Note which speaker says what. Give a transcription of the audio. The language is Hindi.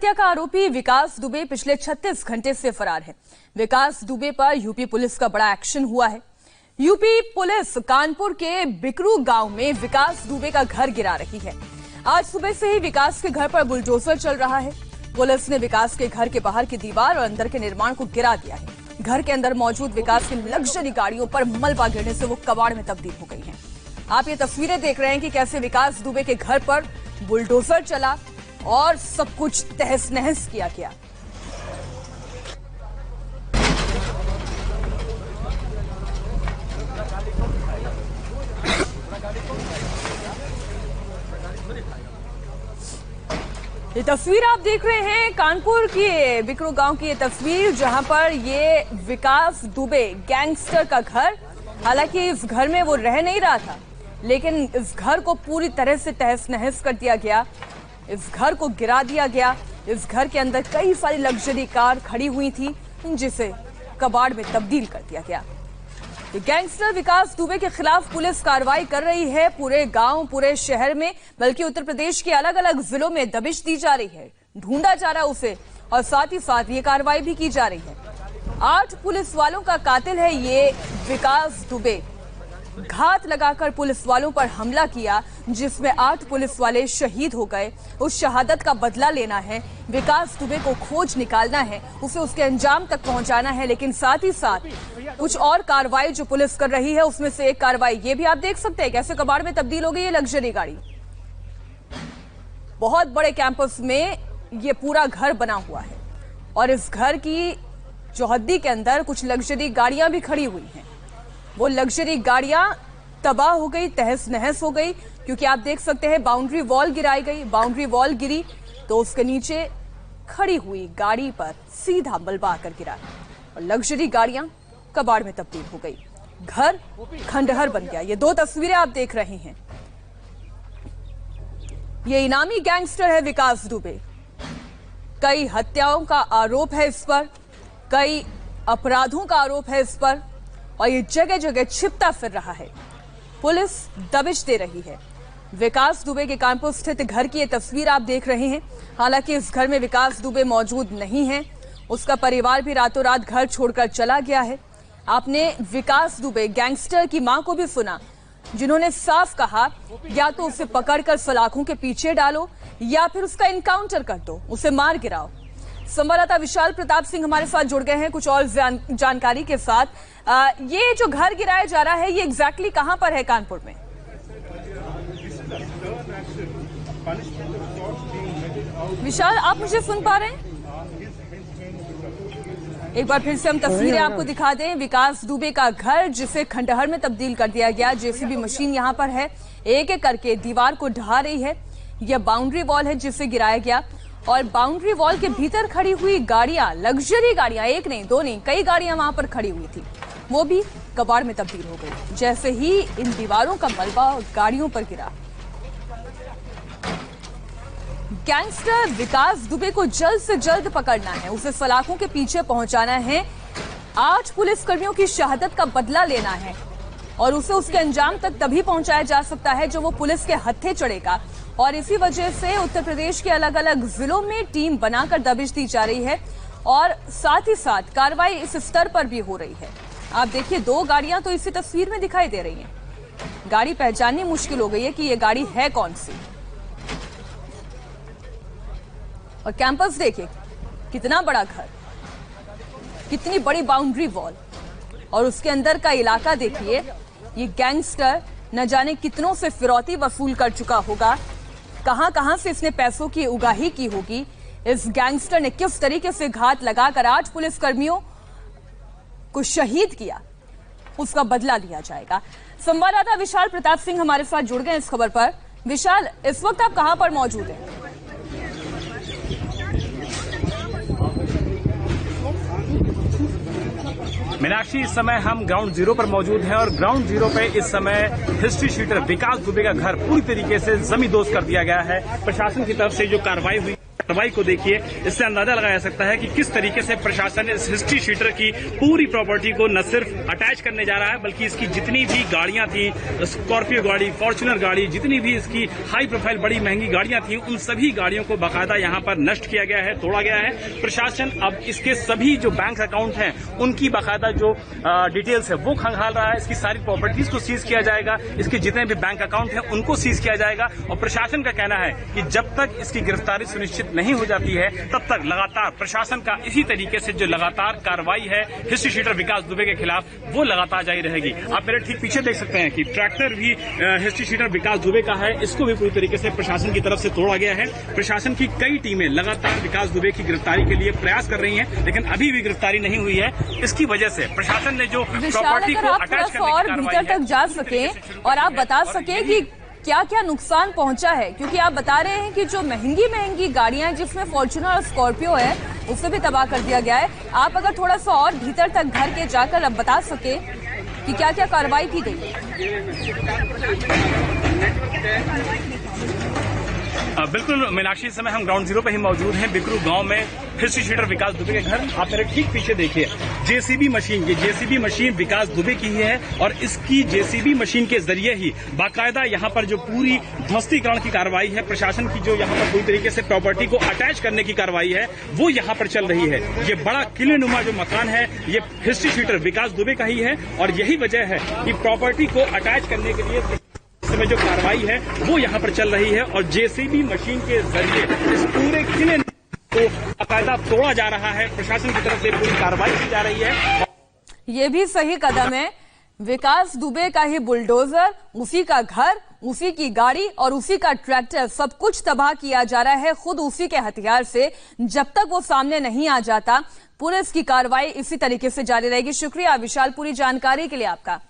Speaker 1: हत्या का आरोपी विकास दुबे पिछले 36 घंटे से फरार है। विकास दुबे पर यूपी पुलिस का बड़ा एक्शन हुआ है। यूपी पुलिस कानपुर के बिकरू गांव में विकास दुबे का घर गिरा रही है। आज सुबह से ही विकास के घर पर बुलडोजर चल रहा है। पुलिस ने विकास के घर के बाहर की दीवार और अंदर के निर्माण को गिरा दिया है। घर के अंदर मौजूद विकास की लग्जरी गाड़ियों पर मलबा गिरने से वो कबाड़ में तब्दील हो गई हैं। आप ये तस्वीरें देख रहे हैं कि कैसे विकास दुबे के घर पर बुलडोजर चला और सब कुछ तहस नहस किया गया। ये तस्वीर आप देख रहे हैं कानपुर की बिकरू गांव की ये तस्वीर, जहां पर ये विकास दुबे गैंगस्टर का घर, हालांकि इस घर में वो रह नहीं रहा था, लेकिन इस घर को पूरी तरह से तहस नहस कर दिया गया। इस घर को गिरा दिया गया। इस घर के अंदर कई सारी लग्जरी कार खड़ी हुई थी, जिसे कबाड़ में तब्दील कर दिया गया। गैंगस्टर विकास दुबे के खिलाफ पुलिस कार्रवाई कर रही है। पूरे गांव, पूरे शहर में, बल्कि उत्तर प्रदेश के अलग अलग जिलों में दबिश दी जा रही है, ढूंढा जा रहा है उसे, और साथ ही साथ ये कार्रवाई भी की जा रही है। 8 पुलिस वालों का कातिल है ये विकास दुबे। घात लगाकर पुलिस वालों पर हमला किया, जिसमें 8 पुलिस वाले शहीद हो गए। उस शहादत का बदला लेना है, विकास दुबे को खोज निकालना है, उसे उसके अंजाम तक पहुंचाना है। लेकिन साथ ही साथ कुछ और कार्रवाई जो पुलिस कर रही है, उसमें से एक कार्रवाई ये भी आप देख सकते हैं कैसे कबाड़ में तब्दील हो गई है लग्जरी गाड़ी। बहुत बड़े कैंपस में ये पूरा घर बना हुआ है और इस घर की चौहद्दी के अंदर कुछ लग्जरी गाड़ियां भी खड़ी हुई हैं। वो लग्जरी गाड़ियां तबाह हो गई, तहस नहस हो गई, क्योंकि आप देख सकते हैं बाउंड्री वॉल गिराई गई। बाउंड्री वॉल गिरी तो उसके नीचे खड़ी हुई गाड़ी पर सीधा मलबा आकर गिरा और लग्जरी गाड़ियां कबाड़ में तब्दील हो गई। घर खंडहर बन गया। ये 2 तस्वीरें आप देख रहे हैं। ये इनामी गैंगस्टर है विकास दुबे। कई हत्याओं का आरोप है इस पर, कई अपराधों का आरोप है इस पर, और ये जगह जगह छिपता फिर रहा है। पुलिस दबिश दे रही है। विकास दुबे के कानपुर स्थित घर की ये तस्वीर आप देख रहे हैं। हालांकि इस घर में विकास दुबे मौजूद नहीं है। उसका परिवार भी रातों रात घर छोड़कर चला गया है। आपने विकास दुबे गैंगस्टर की मां को भी सुना, जिन्होंने साफ कहा या तो उसे पकड़कर सलाखों के पीछे डालो या फिर उसका इनकाउंटर कर दो, उसे मार गिराओ। संवाददाता विशाल प्रताप सिंह हमारे साथ जुड़ गए हैं कुछ और जानकारी के साथ। ये जो घर गिराया जा रहा है, ये एग्जैक्टली कहां पर है कानपुर में? विशाल, आप मुझे सुन पा रहे हैं? एक बार फिर से हम तस्वीरें आपको दिखा दें। विकास दुबे का घर, जिसे खंडहर में तब्दील कर दिया गया। जेसीबी मशीन यहां पर है, एक एक करके दीवार को ढा रही है। यह बाउंड्री वॉल है जिसे गिराया गया, और बाउंड्री वॉल के भीतर खड़ी हुई गाड़ियां, लग्जरी गाड़ियां, 1 नहीं 2 नहीं, कई गाड़ियां वहां पर खड़ी हुई थी, वो भी कबाड़ में तब्दील हो गई जैसे ही इन दीवारों का मलबा गाड़ियों पर गिरा। गैंगस्टर विकास दुबे को जल्द से जल्द पकड़ना है, उसे सलाखों के पीछे पहुंचाना है। 8 पुलिसकर्मियों की शहादत का बदला लेना है और उसे उसके अंजाम तक तभी पहुंचाया जा सकता है जो वो पुलिस के हत्थे चढ़ेगा। और इसी वजह से उत्तर प्रदेश के अलग अलग जिलों में टीम बनाकर दबिश दी जा रही है और साथ ही साथ कार्रवाई इस स्तर पर भी हो रही है। आप देखिए 2 गाड़ियां तो इसी तस्वीर में दिखाई दे रही हैं। गाड़ी पहचाननी मुश्किल हो गई है कि ये गाड़ी है कौन सी। और कैंपस देखिए, कितना बड़ा घर, कितनी बड़ी बाउंड्री वॉल, और उसके अंदर का इलाका देखिए। ये गैंगस्टर न जाने कितनों से फिरौती वसूल कर चुका होगा, कहां कहां से इसने पैसों की उगाही की होगी। इस गैंगस्टर ने किस तरीके से घात लगाकर 8 पुलिसकर्मियों को शहीद किया, उसका बदला लिया जाएगा। संवाददाता विशाल प्रताप सिंह हमारे साथ जुड़ गए इस खबर पर। विशाल, इस वक्त आप कहां पर मौजूद हैं?
Speaker 2: मीनाक्षी, इस समय हम ग्राउंड जीरो पर मौजूद हैं और ग्राउंड जीरो पे इस समय हिस्ट्री शीटर विकास दुबे का घर पूरी तरीके से जमींदोज कर दिया गया है। प्रशासन की तरफ से जो कार्रवाई हुई कार्रवाई को देखिए, इससे अंदाजा लगाया जा सकता है कि किस तरीके से प्रशासन इस हिस्ट्री शीटर की पूरी प्रॉपर्टी को न सिर्फ अटैच करने जा रहा है, बल्कि इसकी जितनी भी गाड़ियां थी, स्कॉर्पियो गाड़ी, फॉर्च्यूनर गाड़ी, जितनी भी इसकी हाई प्रोफाइल बड़ी महंगी गाड़ियां थी, उन सभी गाड़ियों को बाकायदा यहां पर नष्ट किया गया है, तोड़ा गया है। प्रशासन अब इसके सभी जो बैंक अकाउंट हैं उनकी बाकायदा जो डिटेल्स है वो खंगाल रहा है। इसकी सारी प्रॉपर्टीज को सीज किया जाएगा, इसके जितने भी बैंक अकाउंट हैं उनको सीज किया जाएगा। और प्रशासन का कहना है कि जब तक इसकी गिरफ्तारी सुनिश्चित नहीं हो जाती है तब तक लगातार प्रशासन का इसी तरीके से जो लगातार कार्रवाई है हिस्ट्री शीटर विकास दुबे के खिलाफ वो लगातार जारी रहेगी। आप मेरे ठीक पीछे देख सकते हैं कि ट्रैक्टर भी हिस्ट्री शीटर विकास दुबे का है, इसको भी पूरी तरीके से प्रशासन की तरफ से तोड़ा गया है। प्रशासन की कई टीमें लगातार विकास दुबे की गिरफ्तारी के लिए प्रयास कर रही हैं, लेकिन अभी भी गिरफ्तारी नहीं हुई है। इसकी वजह से प्रशासन ने जो प्रॉपर्टी को अटैच करने की कार्रवाई
Speaker 1: भीतर तक जा सके और आप बता सके कि क्या क्या नुकसान पहुंचा है, क्योंकि आप बता रहे हैं कि जो महंगी गाड़ियां जिसमें फॉर्च्यूनर और स्कॉर्पियो है उसे भी तबाह कर दिया गया है। आप अगर थोड़ा सा और भीतर तक घर के जाकर अब बता सके कि क्या क्या कार्रवाई की गई।
Speaker 2: बिल्कुल मीनाक्षी, इस समय हम ग्राउंड जीरो पे ही मौजूद हैं, बिकरू गांव में हिस्ट्री शीटर विकास दुबे के घर। आप मेरे ठीक पीछे देखिए जेसीबी मशीन, ये जेसीबी मशीन विकास दुबे की ही है और इसकी जेसीबी मशीन के जरिए ही बाकायदा यहाँ पर जो पूरी ध्वस्तीकरण की कार्रवाई है, प्रशासन की जो यहाँ पर पूरी तरीके से प्रॉपर्टी को अटैच करने की कार्रवाई है वो यहाँ पर चल रही है। ये बड़ा किलेनुमा जो मकान है ये हिस्ट्री शीटर विकास दुबे का ही है और यही वजह है कि प्रॉपर्टी को अटैच करने के लिए में जो कार्रवाई है वो यहाँ पर चल रही है और जेसीबी मशीन के जरिए इस पूरे किले को बाकायदा तोड़ा जा रहा है। प्रशासन की तरफ से पूरी कार्रवाई की जा रही है।
Speaker 1: ये भी सही कदम है। विकास दुबे का ही बुलडोजर, उसी का घर, उसी की गाड़ी और उसी का ट्रैक्टर, सब कुछ तबाह किया जा रहा है खुद उसी के हथियार से। जब तक वो सामने नहीं आ जाता पुलिस की कार्रवाई इसी तरीके से जारी रहेगी। शुक्रिया विशाल पूरी जानकारी के लिए आपका।